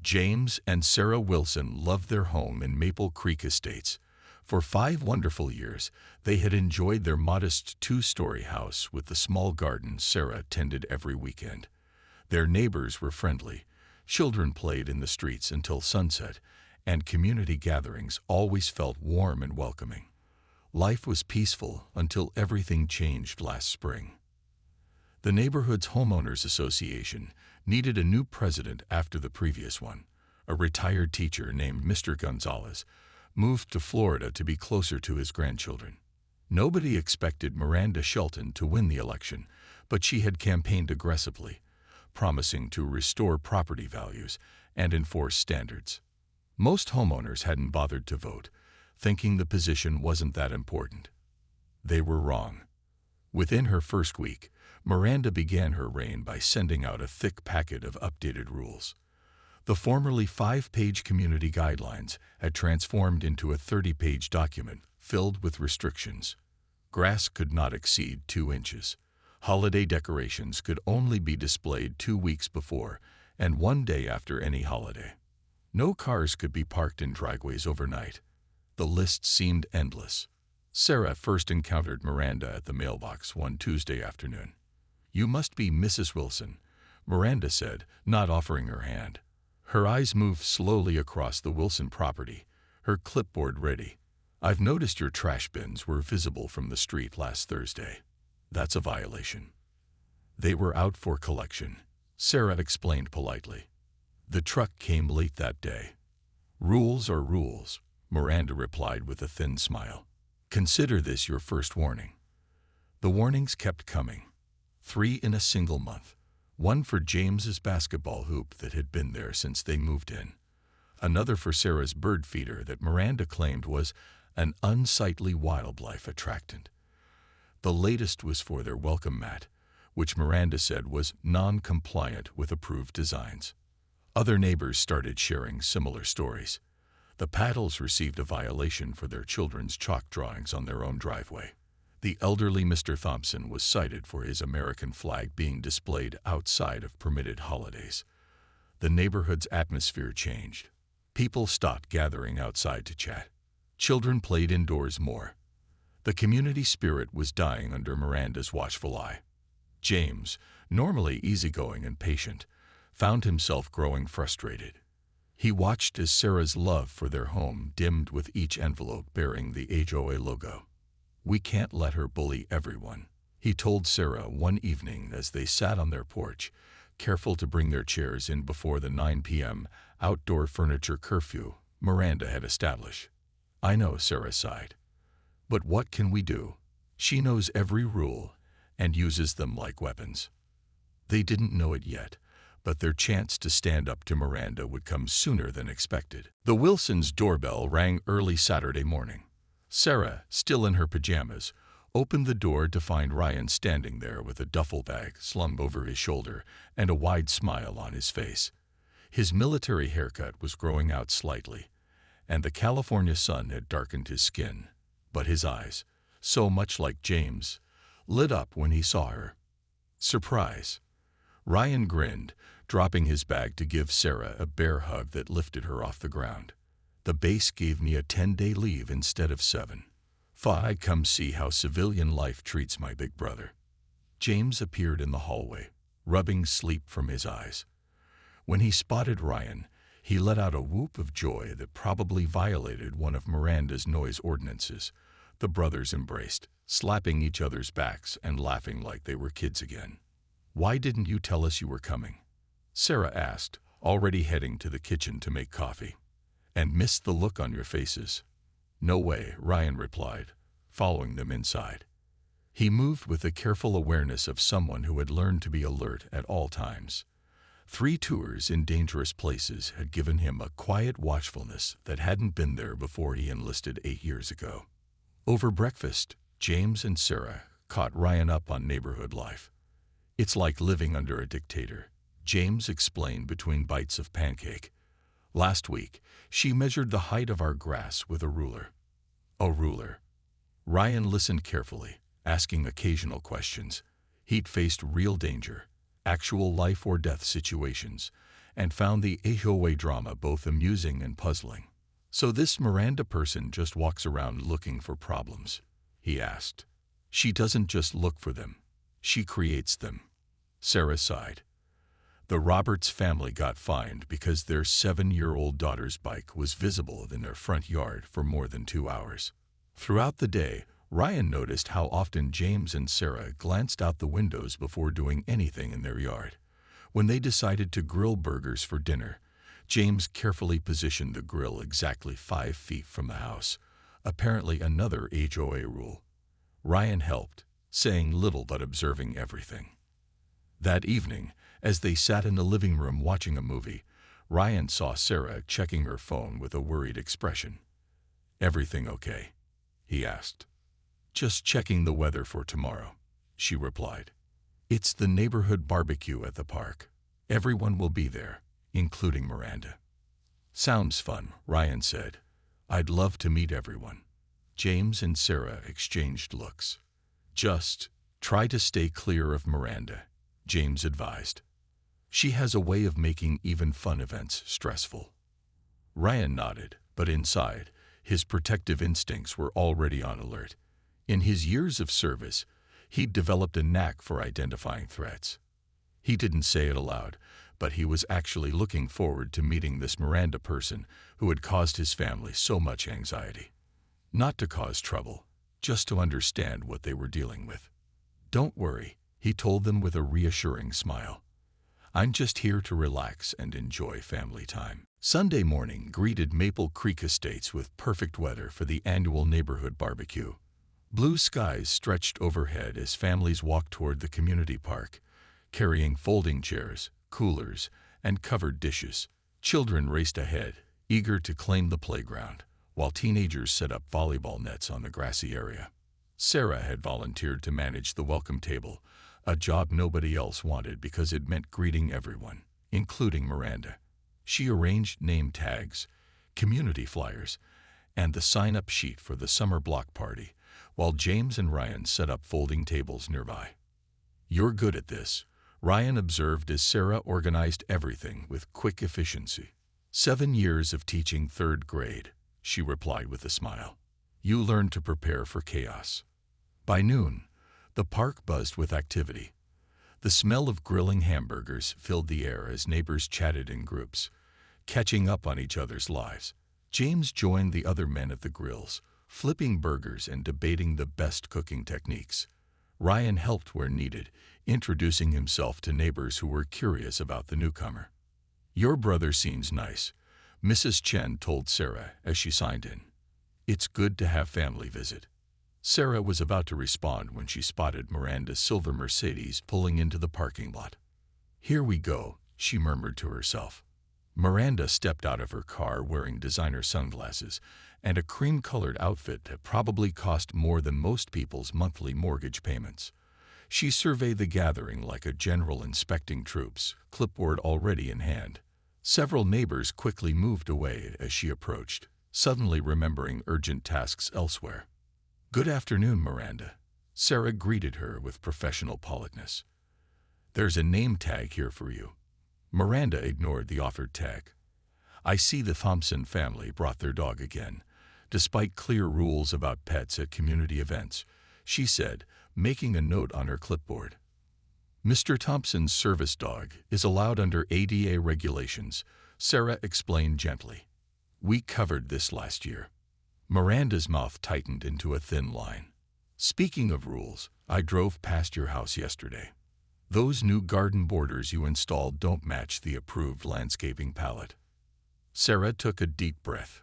James and Sarah Wilson loved their home in Maple Creek Estates. For 5 wonderful years, they had enjoyed their modest 2-story house with the small garden Sarah tended every weekend. Their neighbors were friendly, children played in the streets until sunset, and community gatherings always felt warm and welcoming. Life was peaceful until everything changed last spring. The neighborhood's homeowners association needed a new president after the previous one. A retired teacher named Mr. Gonzalez moved to Florida to be closer to his grandchildren. Nobody expected Miranda Shelton to win the election, but she had campaigned aggressively, promising to restore property values and enforce standards. Most homeowners hadn't bothered to vote, thinking the position wasn't that important. They were wrong. Within her first week, Miranda began her reign by sending out a thick packet of updated rules. The formerly 5-page community guidelines had transformed into a 30-page document filled with restrictions. Grass could not exceed 2 inches. Holiday decorations could only be displayed 2 weeks before and 1 day after any holiday. No cars could be parked in driveways overnight. The list seemed endless. Sarah first encountered Miranda at the mailbox one Tuesday afternoon. "You must be Mrs. Wilson," Miranda said, not offering her hand. Her eyes moved slowly across the Wilson property, her clipboard ready. "I've noticed your trash bins were visible from the street last Thursday. That's a violation." "They were out for collection," Sarah explained politely. "The truck came late that day." "Rules are rules," Miranda replied with a thin smile. "Consider this your first warning." The warnings kept coming. 3 in a single month. One for James's basketball hoop that had been there since they moved in. Another for Sarah's bird feeder that Miranda claimed was an unsightly wildlife attractant. The latest was for their welcome mat, which Miranda said was non-compliant with approved designs. Other neighbors started sharing similar stories. The Paddles received a violation for their children's chalk drawings on their own driveway. The elderly Mr. Thompson was cited for his American flag being displayed outside of permitted holidays. The neighborhood's atmosphere changed. People stopped gathering outside to chat. Children played indoors more. The community spirit was dying under Miranda's watchful eye. James, normally easygoing and patient, found himself growing frustrated. He watched as Sarah's love for their home dimmed with each envelope bearing the HOA logo. "We can't let her bully everyone," he told Sarah one evening as they sat on their porch, careful to bring their chairs in before the 9 p.m. outdoor furniture curfew Miranda had established. "I know," Sarah sighed. "But what can we do? She knows every rule and uses them like weapons." They didn't know it yet, but their chance to stand up to Miranda would come sooner than expected. The Wilsons' doorbell rang early Saturday morning. Sarah, still in her pajamas, opened the door to find Ryan standing there with a duffel bag slung over his shoulder and a wide smile on his face. His military haircut was growing out slightly, and the California sun had darkened his skin, but his eyes, so much like James, lit up when he saw her. "Surprise." Ryan grinned, dropping his bag to give Sarah a bear hug that lifted her off the ground. "The base gave me a 10-day leave instead of 7. Thought I'd come see how civilian life treats my big brother." James appeared in the hallway, rubbing sleep from his eyes. When he spotted Ryan, he let out a whoop of joy that probably violated one of Miranda's noise ordinances. The brothers embraced, slapping each other's backs and laughing like they were kids again. "Why didn't you tell us you were coming?" Sarah asked, already heading to the kitchen to make coffee. "And missed the look on your faces." "No way," Ryan replied, following them inside. He moved with the careful awareness of someone who had learned to be alert at all times. 3 tours in dangerous places had given him a quiet watchfulness that hadn't been there before he enlisted 8 years ago. Over breakfast, James and Sarah caught Ryan up on neighborhood life. "It's like living under a dictator," James explained between bites of pancake. "Last week, she measured the height of our grass with a ruler." "A ruler?" Ryan listened carefully, asking occasional questions. He'd faced real danger, actual life or death situations, and found the HOA drama both amusing and puzzling. "So this Miranda person just walks around looking for problems?" he asked. "She doesn't just look for them. She creates them." Sarah sighed. The Roberts family got fined because their 7-year-old daughter's bike was visible in their front yard for more than 2 hours. Throughout the day, Ryan noticed how often James and Sarah glanced out the windows before doing anything in their yard. When they decided to grill burgers for dinner, James carefully positioned the grill exactly 5 feet from the house, apparently another HOA rule. Ryan helped, saying little but observing everything. That evening, as they sat in the living room watching a movie, Ryan saw Sarah checking her phone with a worried expression. "Everything okay?" he asked. "Just checking the weather for tomorrow," she replied. "It's the neighborhood barbecue at the park. Everyone will be there, including Miranda." "Sounds fun," Ryan said. "I'd love to meet everyone." James and Sarah exchanged looks. "Just try to stay clear of Miranda," James advised. "She has a way of making even fun events stressful." Ryan nodded, but inside, his protective instincts were already on alert. In his years of service, he'd developed a knack for identifying threats. He didn't say it aloud, but he was actually looking forward to meeting this Miranda person who had caused his family so much anxiety. Not to cause trouble, just to understand what they were dealing with. "Don't worry," he told them with a reassuring smile. "I'm just here to relax and enjoy family time." Sunday morning greeted Maple Creek Estates with perfect weather for the annual neighborhood barbecue. Blue skies stretched overhead as families walked toward the community park, carrying folding chairs, coolers, and covered dishes. Children raced ahead, eager to claim the playground, while teenagers set up volleyball nets on the grassy area. Sarah had volunteered to manage the welcome table, a job nobody else wanted because it meant greeting everyone, including Miranda. She arranged name tags, community flyers, and the sign-up sheet for the summer block party, while James and Ryan set up folding tables nearby. "You're good at this," Ryan observed as Sarah organized everything with quick efficiency. 7 years of teaching 3rd grade, she replied with a smile. "You learned to prepare for chaos." By noon, the park buzzed with activity. The smell of grilling hamburgers filled the air as neighbors chatted in groups, catching up on each other's lives. James joined the other men at the grills, flipping burgers and debating the best cooking techniques. Ryan helped where needed, introducing himself to neighbors who were curious about the newcomer. "Your brother seems nice," Mrs. Chen told Sarah as she signed in. "It's good to have family visit." Sarah was about to respond when she spotted Miranda's silver Mercedes pulling into the parking lot. "Here we go," she murmured to herself. Miranda stepped out of her car wearing designer sunglasses and a cream-colored outfit that probably cost more than most people's monthly mortgage payments. She surveyed the gathering like a general inspecting troops, clipboard already in hand. Several neighbors quickly moved away as she approached, suddenly remembering urgent tasks elsewhere. "Good afternoon, Miranda," Sarah greeted her with professional politeness. "There's a name tag here for you." Miranda ignored the offered tag. "I see the Thompson family brought their dog again, despite clear rules about pets at community events," she said, making a note on her clipboard. "Mr. Thompson's service dog is allowed under ADA regulations," Sarah explained gently. "We covered this last year." Miranda's mouth tightened into a thin line. "Speaking of rules, I drove past your house yesterday. Those new garden borders you installed don't match the approved landscaping palette." Sarah took a deep breath.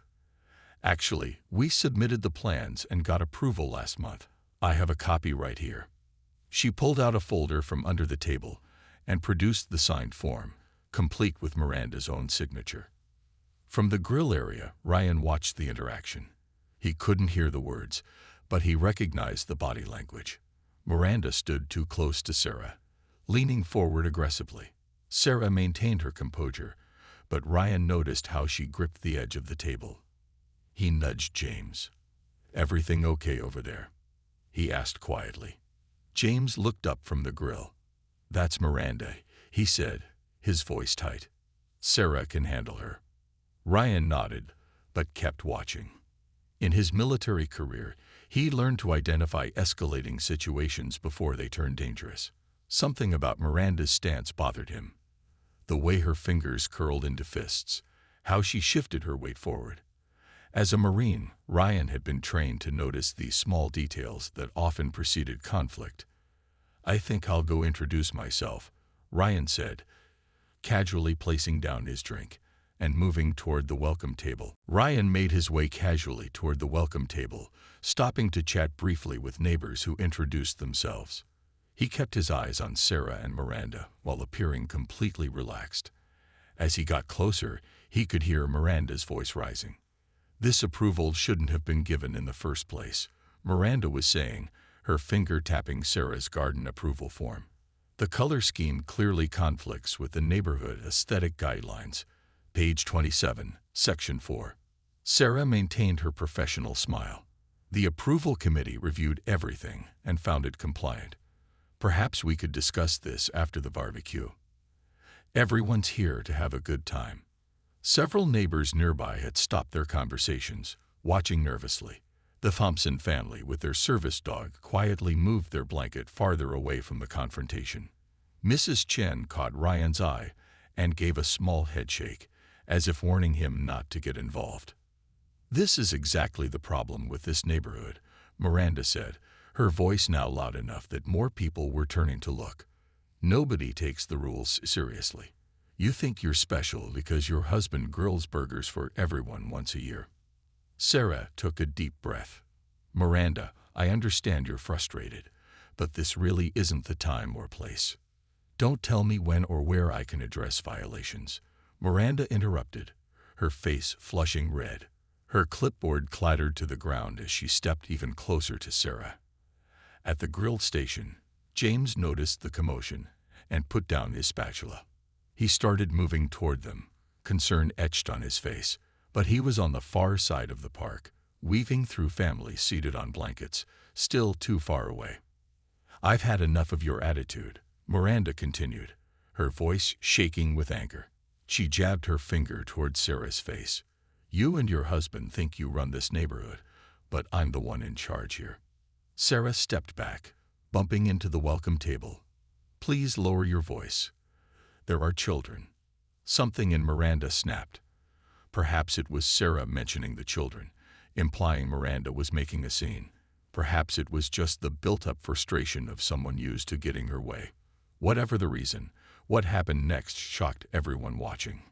"Actually, we submitted the plans and got approval last month. I have a copy right here." She pulled out a folder from under the table and produced the signed form, complete with Miranda's own signature. From the grill area, Ryan watched the interaction. He couldn't hear the words, but he recognized the body language. Miranda stood too close to Sarah, leaning forward aggressively. Sarah maintained her composure, but Ryan noticed how she gripped the edge of the table. He nudged James. "Everything okay over there?" he asked quietly. James looked up from the grill. "That's Miranda," he said, his voice tight. Sarah can handle her. Ryan nodded, but kept watching. In his military career, he learned to identify escalating situations before they turned dangerous. Something about Miranda's stance bothered him. The way her fingers curled into fists, how she shifted her weight forward. As a Marine, Ryan had been trained to notice these small details that often preceded conflict. "I think I'll go introduce myself," Ryan said, casually placing down his drink and moving toward the welcome table. Ryan made his way casually toward the welcome table, stopping to chat briefly with neighbors who introduced themselves. He kept his eyes on Sarah and Miranda while appearing completely relaxed. As he got closer, he could hear Miranda's voice rising. "This approval shouldn't have been given in the first place," Miranda was saying, her finger tapping Sarah's garden approval form. "The color scheme clearly conflicts with the neighborhood aesthetic guidelines." Page 27, Section 4. Sarah maintained her professional smile. "The approval committee reviewed everything and found it compliant. Perhaps we could discuss this after the barbecue. Everyone's here to have a good time." Several neighbors nearby had stopped their conversations, watching nervously. The Thompson family, with their service dog, quietly moved their blanket farther away from the confrontation. Mrs. Chen caught Ryan's eye and gave a small headshake, as if warning him not to get involved. "This is exactly the problem with this neighborhood," Miranda said, her voice now loud enough that more people were turning to look. "Nobody takes the rules seriously. You think you're special because your husband grills burgers for everyone once a year." Sarah took a deep breath. "Miranda, I understand you're frustrated, but this really isn't the time or place. Don't tell me when or where I can address violations," Miranda interrupted, her face flushing red. Her clipboard clattered to the ground as she stepped even closer to Sarah. At the grill station, James noticed the commotion and put down his spatula. He started moving toward them, concern etched on his face, but he was on the far side of the park, weaving through families seated on blankets, still too far away. "I've had enough of your attitude," Miranda continued, her voice shaking with anger. She jabbed her finger toward Sarah's face. "You and your husband think you run this neighborhood, but I'm the one in charge here." Sarah stepped back, bumping into the welcome table. "Please lower your voice. There are children." Something in Miranda snapped. Perhaps it was Sarah mentioning the children, implying Miranda was making a scene. Perhaps it was just the built-up frustration of someone used to getting her way. Whatever the reason, what happened next shocked everyone watching.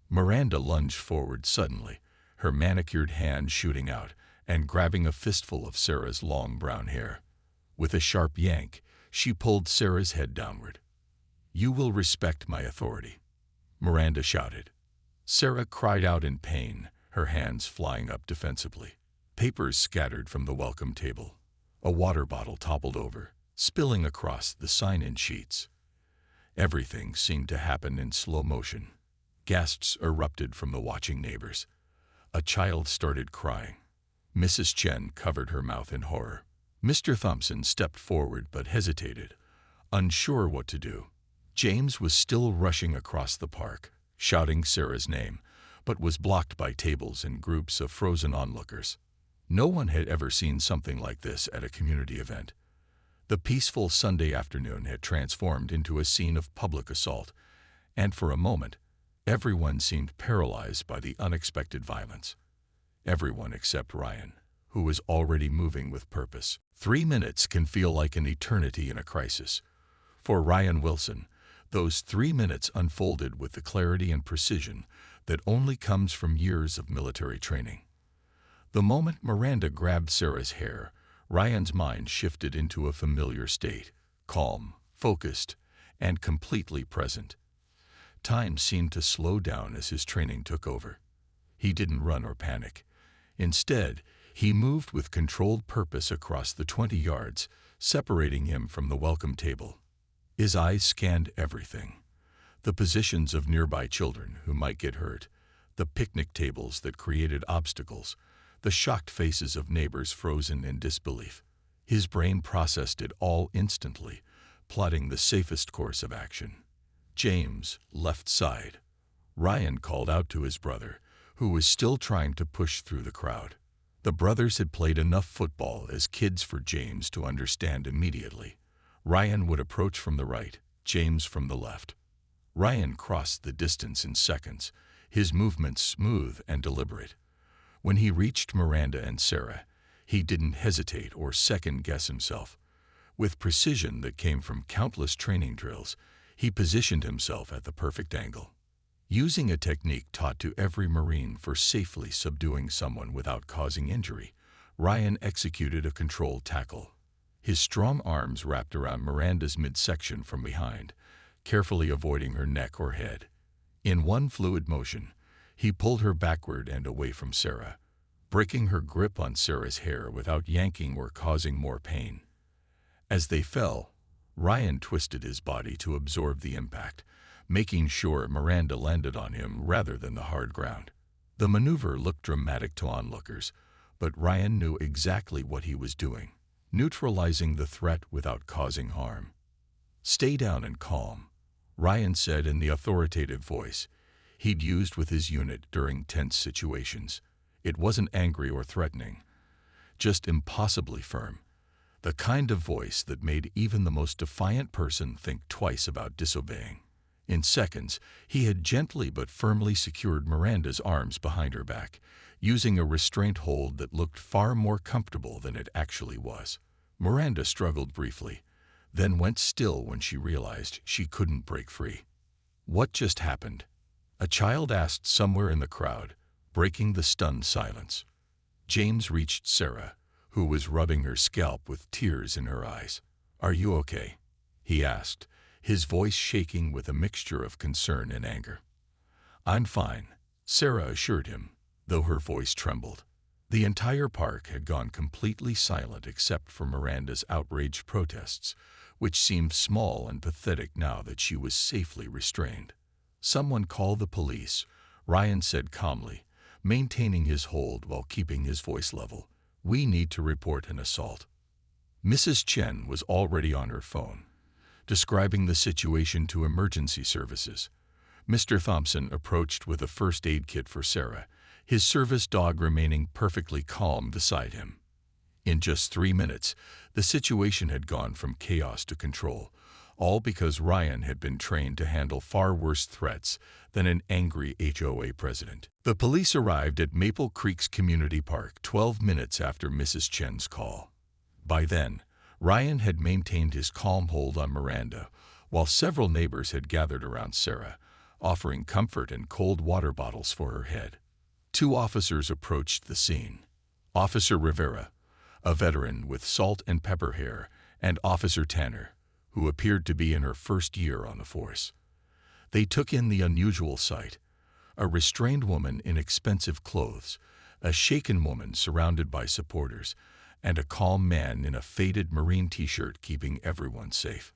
Miranda lunged forward suddenly, her manicured hand shooting out and grabbing a fistful of Sarah's long brown hair. With a sharp yank, she pulled Sarah's head downward. "You will respect my authority," Miranda shouted. Sarah cried out in pain, her hands flying up defensively. Papers scattered from the welcome table. A water bottle toppled over, spilling across the sign-in sheets. Everything seemed to happen in slow motion. Gasps erupted from the watching neighbors. A child started crying. Mrs. Chen covered her mouth in horror. Mr. Thompson stepped forward but hesitated, unsure what to do. James was still rushing across the park, shouting Sarah's name, but was blocked by tables and groups of frozen onlookers. No one had ever seen something like this at a community event. The peaceful Sunday afternoon had transformed into a scene of public assault, and for a moment, everyone seemed paralyzed by the unexpected violence. Everyone except Ryan, who was already moving with purpose. 3 minutes can feel like an eternity in a crisis. For Ryan Wilson, those 3 minutes unfolded with the clarity and precision that only comes from years of military training. The moment Miranda grabbed Sarah's hair, Ryan's mind shifted into a familiar state, calm, focused, and completely present. Time seemed to slow down as his training took over. He didn't run or panic. Instead, he moved with controlled purpose across the 20 yards, separating him from the welcome table. His eyes scanned everything. The positions of nearby children who might get hurt, the picnic tables that created obstacles, the shocked faces of neighbors frozen in disbelief. His brain processed it all instantly, plotting the safest course of action. James, left side. Ryan called out to his brother, who was still trying to push through the crowd. The brothers had played enough football as kids for James to understand immediately. Ryan would approach from the right, James from the left. Ryan crossed the distance in seconds, his movements smooth and deliberate. When he reached Miranda and Sarah, he didn't hesitate or second-guess himself. With precision that came from countless training drills, he positioned himself at the perfect angle. Using a technique taught to every Marine for safely subduing someone without causing injury, Ryan executed a controlled tackle. His strong arms wrapped around Miranda's midsection from behind, carefully avoiding her neck or head. In one fluid motion, he pulled her backward and away from Sarah, breaking her grip on Sarah's hair without yanking or causing more pain. As they fell, Ryan twisted his body to absorb the impact, making sure Miranda landed on him rather than the hard ground. The maneuver looked dramatic to onlookers, but Ryan knew exactly what he was doing, neutralizing the threat without causing harm. "Stay down and calm," Ryan said in the authoritative voice he'd used with his unit during tense situations. It wasn't angry or threatening, just impossibly firm, the kind of voice that made even the most defiant person think twice about disobeying. In seconds, he had gently but firmly secured Miranda's arms behind her back, using a restraint hold that looked far more comfortable than it actually was. Miranda struggled briefly, then went still when she realized she couldn't break free. "What just happened?" a child asked somewhere in the crowd, breaking the stunned silence. James reached Sarah, who was rubbing her scalp with tears in her eyes. "Are you okay?" he asked, his voice shaking with a mixture of concern and anger. "I'm fine," Sarah assured him, though her voice trembled. The entire park had gone completely silent except for Miranda's outraged protests, which seemed small and pathetic now that she was safely restrained. "Someone call the police," Ryan said calmly, maintaining his hold while keeping his voice level. "We need to report an assault." Mrs. Chen was already on her phone, describing the situation to emergency services. Mr. Thompson approached with a first aid kit for Sarah, his service dog remaining perfectly calm beside him. In just 3 minutes, the situation had gone from chaos to control, all because Ryan had been trained to handle far worse threats than an angry HOA president. The police arrived at Maple Creek's community park 12 minutes after Mrs. Chen's call. By then, Ryan had maintained his calm hold on Miranda, while several neighbors had gathered around Sarah, offering comfort and cold water bottles for her head. 2 officers approached the scene. Officer Rivera, a veteran with salt and pepper hair, and Officer Tanner, who appeared to be in her first year on the force. They took in the unusual sight: a restrained woman in expensive clothes, a shaken woman surrounded by supporters, and a calm man in a faded Marine t-shirt keeping everyone safe.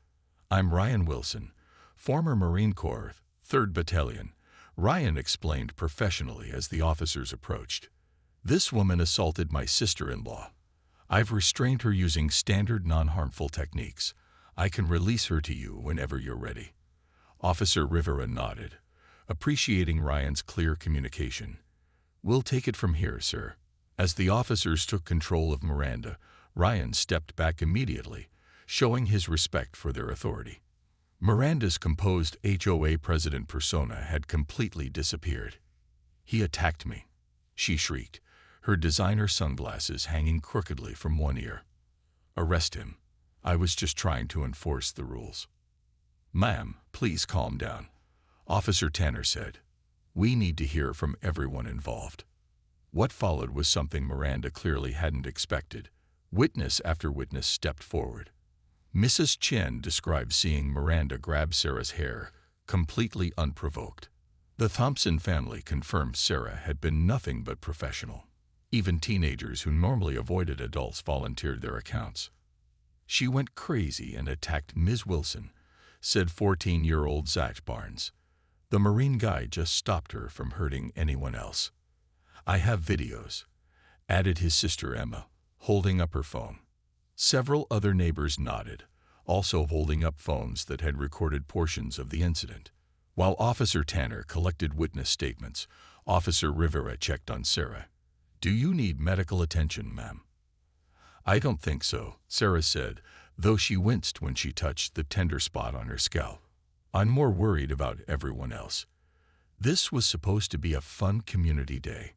"I'm Ryan Wilson, former Marine Corps, 3rd Battalion," Ryan explained professionally as the officers approached. "This woman assaulted my sister-in-law. I've restrained her using standard non-harmful techniques. I can release her to you whenever you're ready." Officer Rivera nodded, appreciating Ryan's clear communication. "We'll take it from here, sir." As the officers took control of Miranda, Ryan stepped back immediately, showing his respect for their authority. Miranda's composed HOA president persona had completely disappeared. "He attacked me," she shrieked, her designer sunglasses hanging crookedly from one ear. "Arrest him. I was just trying to enforce the rules." "Ma'am, please calm down," Officer Tanner said. "We need to hear from everyone involved." What followed was something Miranda clearly hadn't expected. Witness after witness stepped forward. Mrs. Chen described seeing Miranda grab Sarah's hair, completely unprovoked. The Thompson family confirmed Sarah had been nothing but professional. Even teenagers who normally avoided adults volunteered their accounts. "She went crazy and attacked Ms. Wilson," said 14-year-old Zach Barnes. "The Marine guy just stopped her from hurting anyone else." "I have videos," added his sister Emma, holding up her phone. Several other neighbors nodded, also holding up phones that had recorded portions of the incident. While Officer Tanner collected witness statements, Officer Rivera checked on Sarah. "Do you need medical attention, ma'am?" "I don't think so," Sarah said, though she winced when she touched the tender spot on her scalp. "I'm more worried about everyone else." This was supposed to be a fun community day.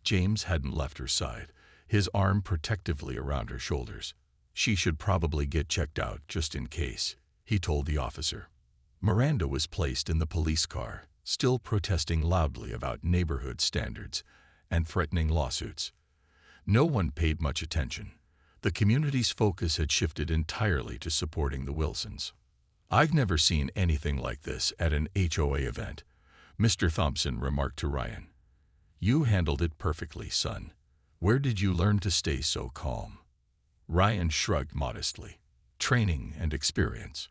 James hadn't left her side, his arm protectively around her shoulders. "She should probably get checked out just in case," he told the officer. Miranda was placed in the police car, still protesting loudly about neighborhood standards and threatening lawsuits. No one paid much attention. The community's focus had shifted entirely to supporting the Wilsons. "I've never seen anything like this at an HOA event," Mr. Thompson remarked to Ryan. "You handled it perfectly, son. Where did you learn to stay so calm?" Ryan shrugged modestly. "Training and experience.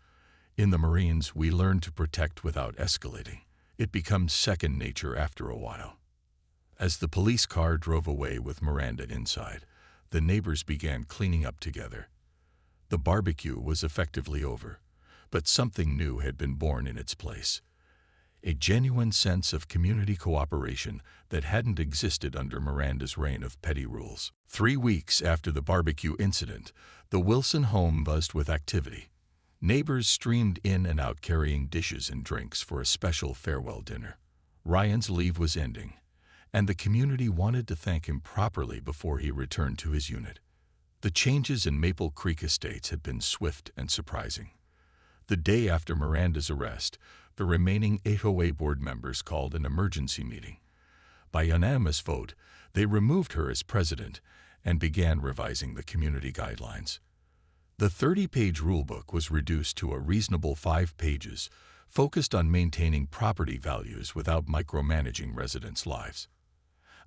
In the Marines, we learn to protect without escalating. It becomes second nature after a while." As the police car drove away with Miranda inside, the neighbors began cleaning up together. The barbecue was effectively over, but something new had been born in its place. A genuine sense of community cooperation that hadn't existed under Miranda's reign of petty rules. 3 weeks after the barbecue incident, the Wilson home buzzed with activity. Neighbors streamed in and out carrying dishes and drinks for a special farewell dinner. Ryan's leave was ending, and the community wanted to thank him properly before he returned to his unit. The changes in Maple Creek Estates had been swift and surprising. The day after Miranda's arrest, the remaining HOA board members called an emergency meeting. By unanimous vote, they removed her as president and began revising the community guidelines. The 30-page rulebook was reduced to a reasonable 5 pages, focused on maintaining property values without micromanaging residents' lives.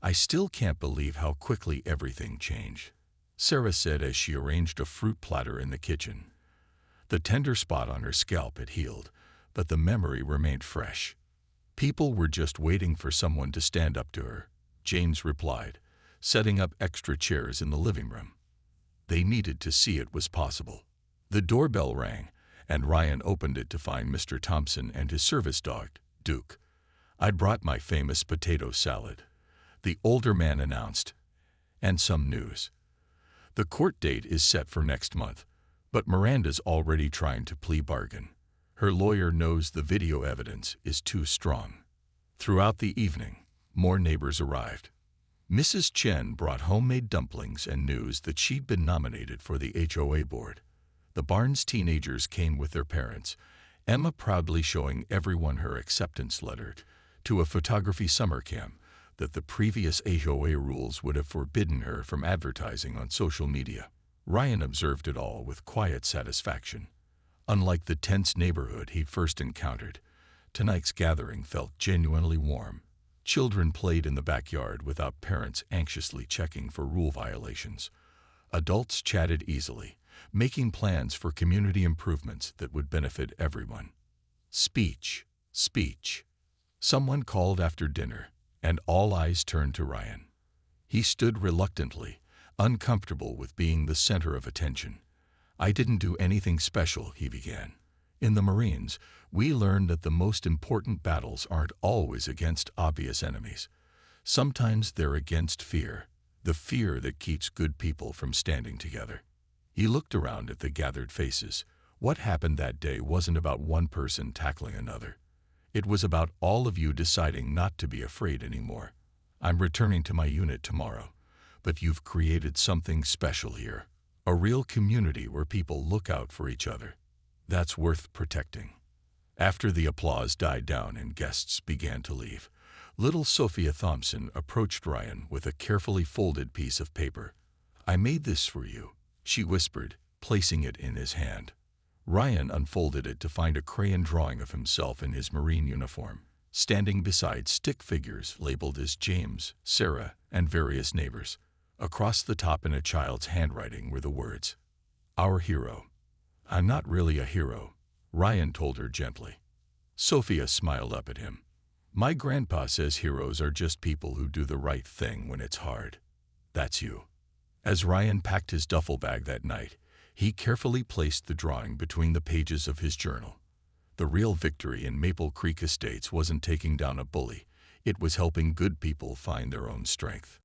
"I still can't believe how quickly everything changed," Sarah said as she arranged a fruit platter in the kitchen. The tender spot on her scalp had healed, but the memory remained fresh. "People were just waiting for someone to stand up to her," James replied, setting up extra chairs in the living room. They needed to see it was possible. The doorbell rang, and Ryan opened it to find Mr. Thompson and his service dog, Duke. "I'd brought my famous potato salad," the older man announced, "and some news. The court date is set for next month, but Miranda's already trying to plea bargain. Her lawyer knows the video evidence is too strong." Throughout the evening, more neighbors arrived. Mrs. Chen brought homemade dumplings and news that she'd been nominated for the HOA board. The Barnes teenagers came with their parents, Emma proudly showing everyone her acceptance letter to a photography summer camp that the previous HOA rules would have forbidden her from advertising on social media. Ryan observed it all with quiet satisfaction. Unlike the tense neighborhood he'd first encountered, tonight's gathering felt genuinely warm. Children played in the backyard without parents anxiously checking for rule violations. Adults chatted easily, making plans for community improvements that would benefit everyone. Speech, speech. Someone called after dinner, and all eyes turned to Ryan. He stood reluctantly, uncomfortable with being the center of attention. "I didn't do anything special," he began. "In the Marines, we learned that the most important battles aren't always against obvious enemies. Sometimes they're against fear, the fear that keeps good people from standing together." He looked around at the gathered faces. What happened that day wasn't about one person tackling another. It was about all of you deciding not to be afraid anymore. "I'm returning to my unit tomorrow, but you've created something special here. A real community where people look out for each other. That's worth protecting." After the applause died down and guests began to leave, little Sophia Thompson approached Ryan with a carefully folded piece of paper. "I made this for you," she whispered, placing it in his hand. Ryan unfolded it to find a crayon drawing of himself in his Marine uniform, standing beside stick figures labeled as James, Sarah, and various neighbors. Across the top in a child's handwriting were the words, "Our hero." "I'm not really a hero," Ryan told her gently. Sophia smiled up at him. "My grandpa says heroes are just people who do the right thing when it's hard. That's you." As Ryan packed his duffel bag that night, he carefully placed the drawing between the pages of his journal. The real victory in Maple Creek Estates wasn't taking down a bully. It was helping good people find their own strength.